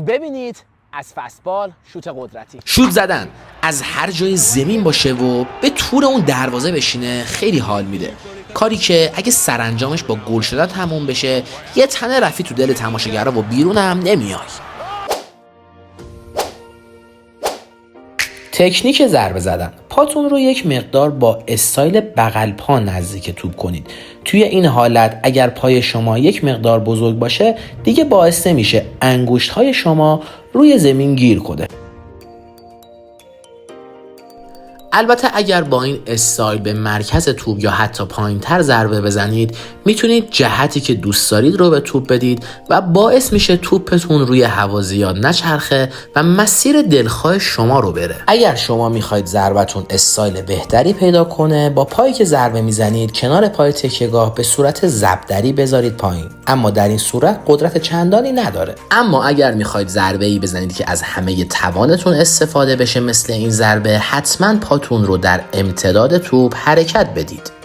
ببینید از فستبال شوت قدرتی. شوت زدن از هر جای زمین باشه و به تور اون دروازه بشینه خیلی حال میده. کاری که اگه سرانجامش با گل شدن تموم بشه یه تنه رفی تو دل تماشاگرها و بیرون هم نمیای. تکنیک ضربه زدن. پاتون رو یک مقدار با استایل بغل پا نزدیک توپ کنید. توی این حالت اگر پای شما یک مقدار بزرگ باشه دیگه باعث نمیشه انگشت های شما روی زمین گیر کنه. البته اگر با این استایل به مرکز توپ یا حتی پایین‌تر ضربه بزنید میتونید جهتی که دوست دارید رو به توپ بدید و باعث میشه توپتون روی هوا زیاد نچرخه و مسیر دلخواه شما رو بره. اگر شما میخواید ضربتون استایل بهتری پیدا کنه با پایی که ضربه میزنید کنار پای تکیه‌گاه به صورت ضربدری بذارید پایین، اما در این صورت قدرت چندانی نداره. اما اگر میخواید ضربه‌ای بزنید که از همه توانتون استفاده بشه مثل این ضربه حتما پاتون رو در امتداد توپ حرکت بدید.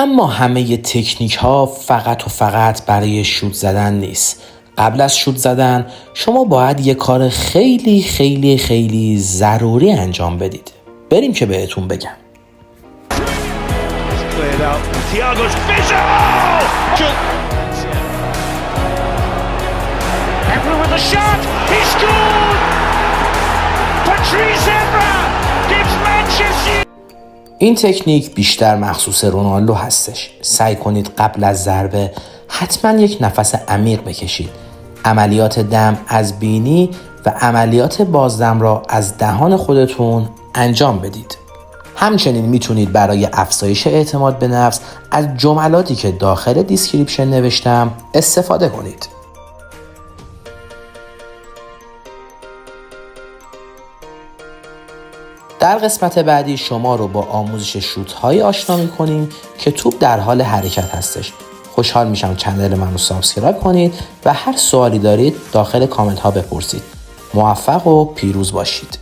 اما همه تکنیک ها فقط و فقط برای شوت زدن نیست. قبل از شوت زدن شما باید یه کار خیلی خیلی خیلی ضروری انجام بدید. بریم که بهتون بگم. این تکنیک بیشتر مخصوص رونالدو هستش. سعی کنید قبل از ضربه حتما یک نفس عمیق بکشید. عملیات دم از بینی و عملیات بازدم را از دهان خودتون انجام بدید. همچنین میتونید برای افزایش اعتماد به نفس از جملاتی که داخل دیسکریپشن نوشتم استفاده کنید. در قسمت بعدی شما رو با آموزش شوت‌های آشنا می‌کنیم که توپ در حال حرکت هستش. خوشحال میشم کانال من رو سابسکرایب کنید و هر سوالی دارید داخل کامنت ها بپرسید. موفق و پیروز باشید.